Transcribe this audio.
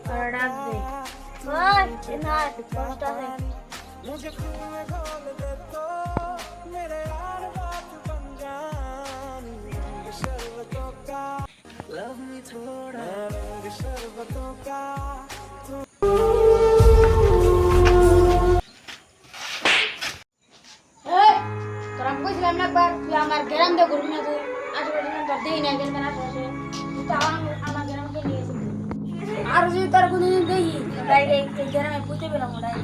और डाक दे बस ना कष्ट है मुझे खुले खोल दे तो मेरे यार बात बन जान शरबतों का लव मी थोड़ा रंग शरबतों का তোরা বুঝলাম না বার তুই আমার গ্রাম দিয়ে ঘুরবি না তুই আশেপাশে তোর দেই না গেল না আশেপাশে তুই তো আমার গ্রামকে নিয়ে এসেছিস আর যদি তোর কোনদিন দেখি তাই গ্রামে বুঝতে পেলাম ওটাই